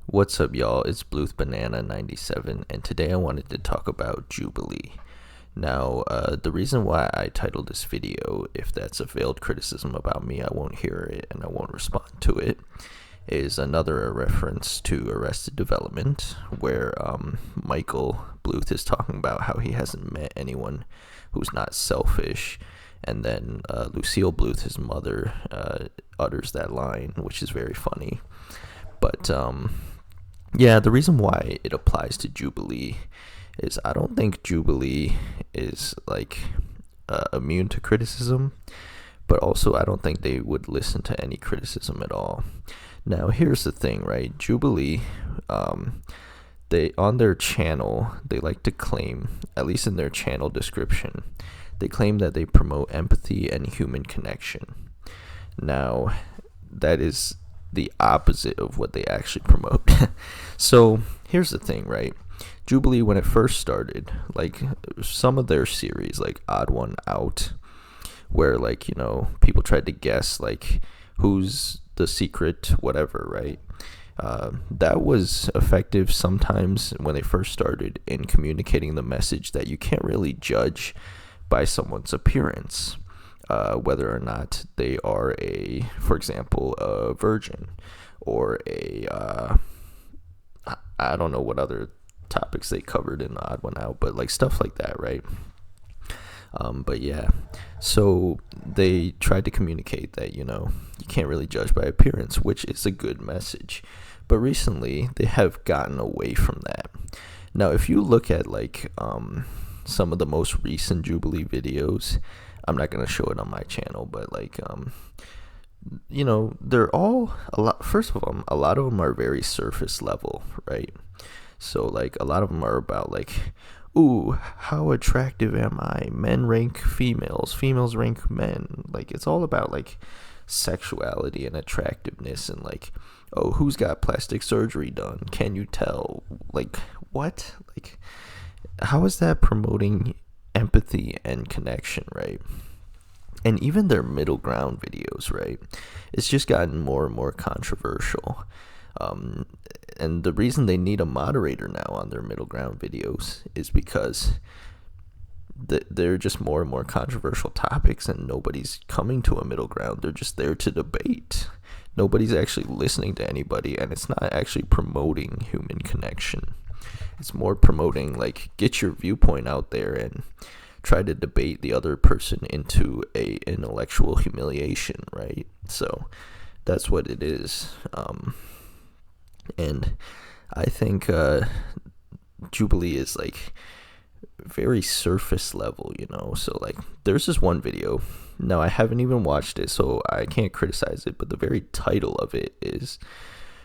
What's up, y'all? It's Bluth Banana 97, and today I wanted to talk about Jubilee. Now, the reason why I titled this video, if that's a veiled criticism about me, I won't hear it and I won't respond to it, is another reference to Arrested Development, where Michael Bluth is talking about how he hasn't met anyone who's not selfish, and then Lucille Bluth, his mother, utters that line, which is very funny. But yeah, the reason why it applies to Jubilee is I don't think Jubilee is immune to criticism, but also I don't think they would listen to any criticism at all. Now, here's the thing, right? Jubilee, they on their channel, they like to claim, at least in their channel description, they claim that they promote empathy and human connection. Now, that is the opposite of what they actually promote. So here's the thing, right? Jubilee, when it first started, like some of their series, like Odd One Out, where people tried to guess who's the secret whatever, right? That was effective sometimes when they first started in communicating the message that you can't really judge by someone's appearance. Whether or not they are for example, a virgin, or I don't know what other topics they covered in the Odd One Out, but stuff like that, right? But yeah, so they tried to communicate that, you can't really judge by appearance, which is a good message. But recently, they have gotten away from that. Now, if you look at some of the most recent Jubilee videos, I'm not gonna show it on my channel, but they're all a lot. First of all, a lot of them are very surface level, right? So a lot of them are about ooh, how attractive am I? Men rank females, females rank men. It's all about sexuality and attractiveness, and oh, who's got plastic surgery done? Can you tell? What? How is that promoting empathy and connection, right? And even their middle ground videos, right? It's just gotten more and more controversial. And the reason they need a moderator now on their middle ground videos is because they're just more and more controversial topics, and nobody's coming to a middle ground. They're just there to debate. Nobody's actually listening to anybody, and it's not actually promoting human connection. It's more promoting get your viewpoint out there and try to debate the other person into a intellectual humiliation, right? So that's what it is. And I think Jubilee is very surface level, so there's this one video. Now, I haven't even watched it, so I can't criticize it, but the very title of it is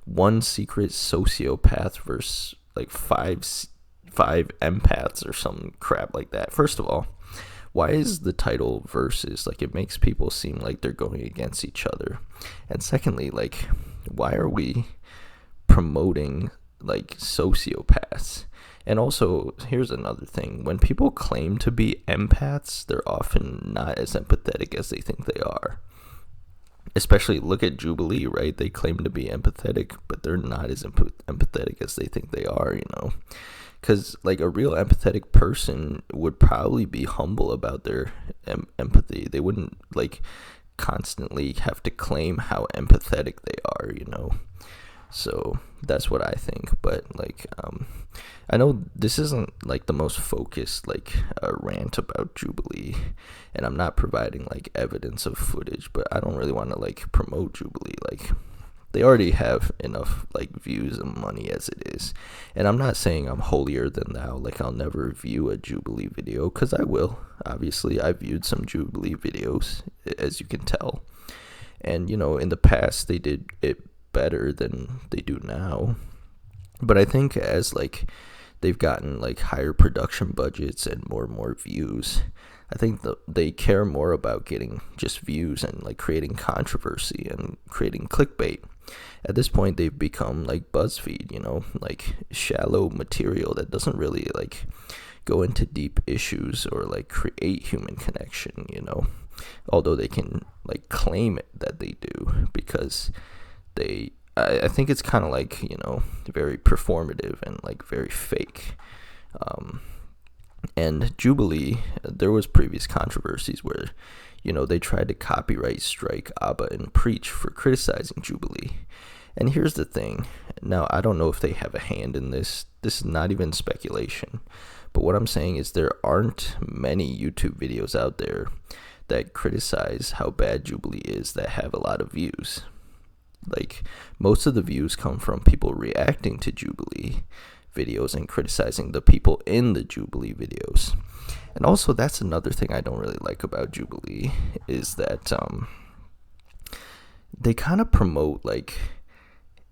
One Secret Sociopath versus five empaths or some crap like that. First of all, why is the title versus? It makes people seem like they're going against each other. And secondly, why are we promoting sociopaths? And also, here's another thing: when people claim to be empaths, they're often not as empathetic as they think they are. Especially look at Jubilee, right? They claim to be empathetic, but they're not as empathetic as they think they are, because a real empathetic person would probably be humble about their empathy. They wouldn't constantly have to claim how empathetic they are, So that's what I think. But I know this isn't the most focused rant about Jubilee, and I'm not providing evidence of footage, but I don't really want to promote Jubilee. They already have enough views and money as it is. And I'm not saying I'm holier than thou, I'll never view a Jubilee video, because I will. Obviously, I viewed some Jubilee videos, as you can tell, and in the past they did it better than they do now. But I think as they've gotten higher production budgets and more views, I think they care more about getting just views and creating controversy and creating clickbait. At this point, they've become BuzzFeed, shallow material that doesn't really go into deep issues or create human connection, although they can claim it that they do, because they I think it's kind of like, very performative and like very fake. And Jubilee, there was previous controversies where, they tried to copyright strike ABBA and Preach for criticizing Jubilee. And here's the thing. Now, I don't know if they have a hand in this. This is not even speculation. But what I'm saying is there aren't many YouTube videos out there that criticize how bad Jubilee is that have a lot of views. Like, most of the views come from people reacting to Jubilee videos and criticizing the people in the Jubilee videos. And also, that's another thing I don't really like about Jubilee is that they kind of promote like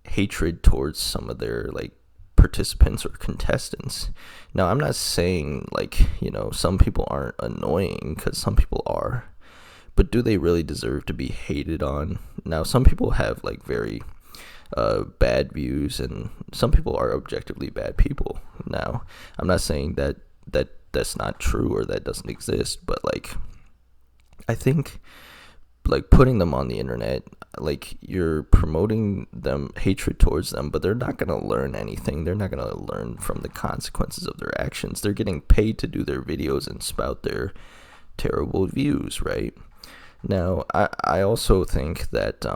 hatred towards some of their like participants or contestants. Now, I'm not saying like, some people aren't annoying, because some people are, but do they really deserve to be hated on? Now, some people have like very bad views, and some people are objectively bad people. Now, I'm not saying that that's not true or that doesn't exist, but like, I think like putting them on the internet, like, you're promoting them, hatred towards them, but they're not going to learn anything. They're not going to learn from the consequences of their actions. They're getting paid to do their videos and spout their terrible views, right? Now, I also think that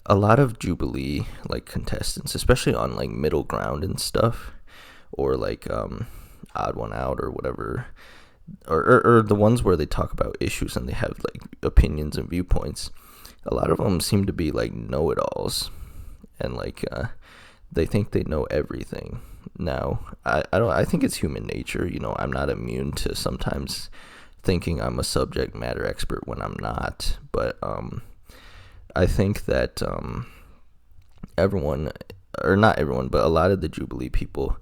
a lot of Jubilee like contestants, especially on like Middle Ground and stuff, or like Odd One Out or whatever, or the ones where they talk about issues and they have like opinions and viewpoints, a lot of them seem to be like know-it-alls, and like they think they know everything. Now, I think it's human nature. I'm not immune to sometimes thinking I'm a subject matter expert when I'm not, but I think that everyone, or not everyone, but a lot of the Jubilee people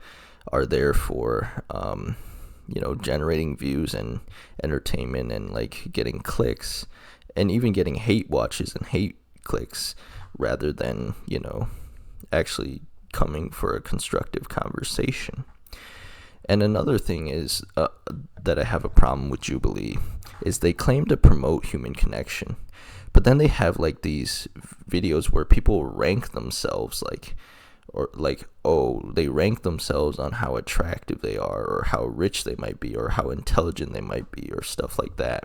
are there for generating views and entertainment and like getting clicks, and even getting hate watches and hate clicks, rather than actually coming for a constructive conversation. And another thing is that I have a problem with Jubilee is they claim to promote human connection, but then they have like these videos where people rank themselves, they rank themselves on how attractive they are, or how rich they might be, or how intelligent they might be, or stuff like that.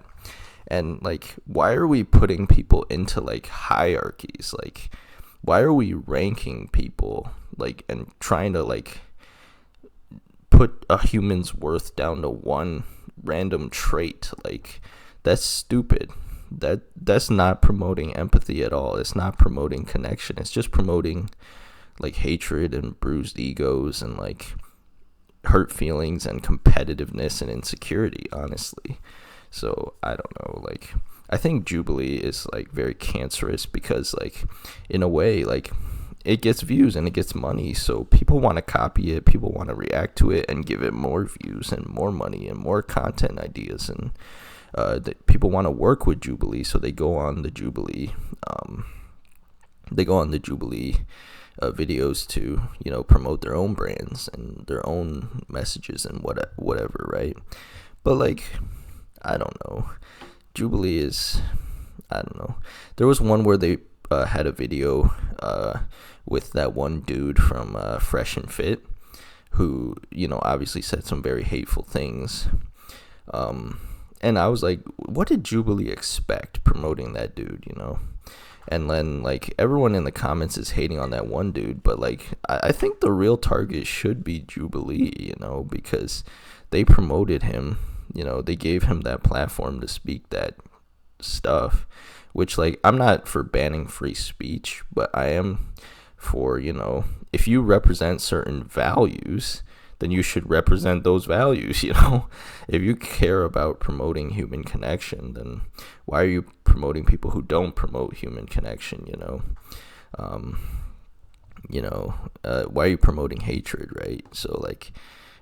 And like, why are we putting people into like hierarchies? Like, why are we ranking people like and trying to like put a human's worth down to one random trait? Like, that's stupid. That's not promoting empathy at all. It's not promoting connection. It's just promoting like hatred and bruised egos and like hurt feelings and competitiveness and insecurity, honestly. So I don't know, like, I think Jubilee is like very cancerous, because like, in a way, like, it gets views and it gets money, so people want to copy it, people want to react to it and give it more views and more money and more content ideas, and that people want to work with Jubilee, so they go on the Jubilee videos to promote their own brands and their own messages and whatever, right? But like, I don't know, Jubilee is, I don't know. There was one where they had a video with that one dude from Fresh and Fit, who obviously said some very hateful things, and I was like, what did Jubilee expect promoting that dude? And then like, everyone in the comments is hating on that one dude, but like, I think the real target should be Jubilee, because they promoted him, they gave him that platform to speak that stuff, which, like, I'm not for banning free speech, but I am for, if you represent certain values, then you should represent those values. If you care about promoting human connection, then why are you promoting people who don't promote human connection? Why are you promoting hatred, right? So like,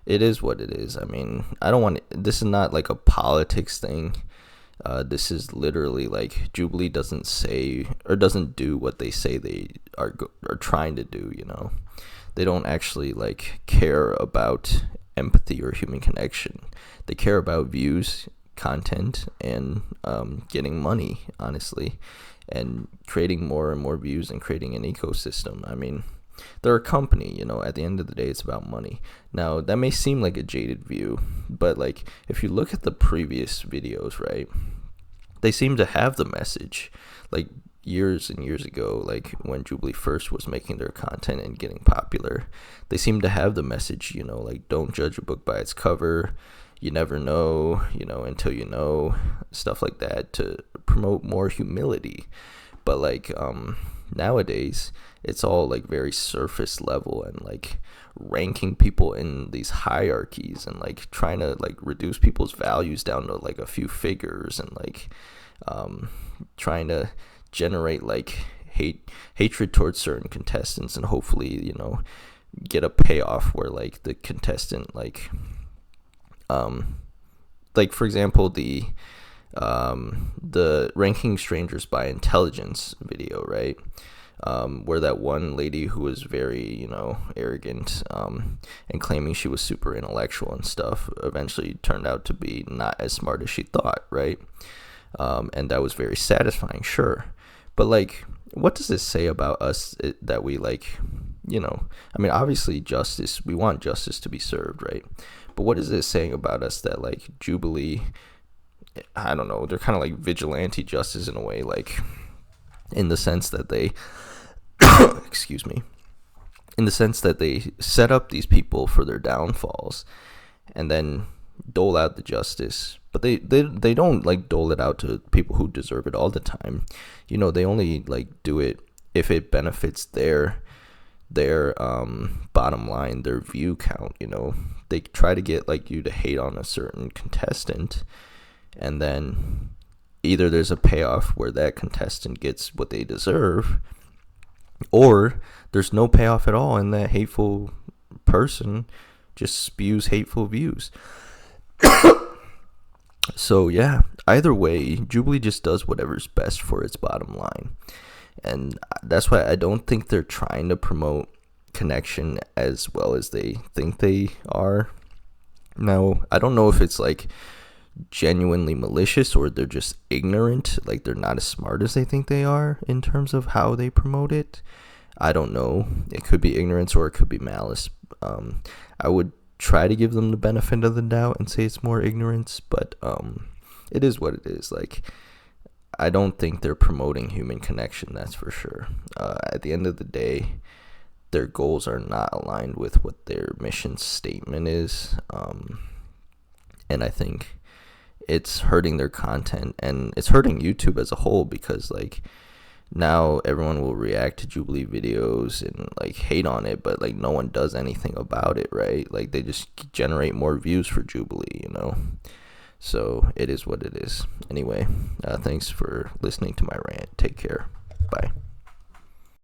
it is what it is. I mean, this is not like a politics thing. This is literally like, Jubilee doesn't say or doesn't do what they say they are trying to do. They don't actually like care about empathy or human connection. They care about views, content and getting money, honestly, and creating more and more views and creating an ecosystem. I mean, they're a company, at the end of the day, it's about money. Now, that may seem like a jaded view, but like if you look at the previous videos, right, they seem to have the message. Like years and years ago, like when Jubilee first was making their content and getting popular, they seem to have the message, like don't judge a book by its cover, you never know, until you know, stuff like that, to promote more humility. But like nowadays it's all like very surface level and like ranking people in these hierarchies and like trying to like reduce people's values down to like a few figures and like trying to generate like hatred towards certain contestants and hopefully get a payoff where like the contestant like for example the ranking strangers by intelligence video, right, where that one lady who was very arrogant and claiming she was super intellectual and stuff eventually turned out to be not as smart as she thought, right? And that was very satisfying, sure. But like, what does this say about us that we like, I mean, obviously justice, we want justice to be served, right? But what is this saying about us that like Jubilee, I don't know, they're kind of like vigilante justice in a way, like in the sense that they, excuse me, in the sense that they set up these people for their downfalls and then dole out the justice, but they don't like dole it out to people who deserve it all the time. They only like do it if it benefits their bottom line, their view count. They try to get like you to hate on a certain contestant, and then either there's a payoff where that contestant gets what they deserve, or there's no payoff at all and that hateful person just spews hateful views. So yeah, either way, Jubilee just does whatever's best for its bottom line. And that's why I don't think they're trying to promote connection as well as they think they are. Now, I don't know if it's like genuinely malicious or they're just ignorant, like they're not as smart as they think they are in terms of how they promote it. I don't know. It could be ignorance or it could be malice. I would try to give them the benefit of the doubt and say it's more ignorance, but it is what it is. Like, I don't think they're promoting human connection, that's for sure. At the end of the day, their goals are not aligned with what their mission statement is, and I think it's hurting their content and it's hurting YouTube as a whole, because like now everyone will react to Jubilee videos and like hate on it, but like no one does anything about it, right? Like they just generate more views for Jubilee, so it is what it is. Anyway, thanks for listening to my rant. Take care. Bye.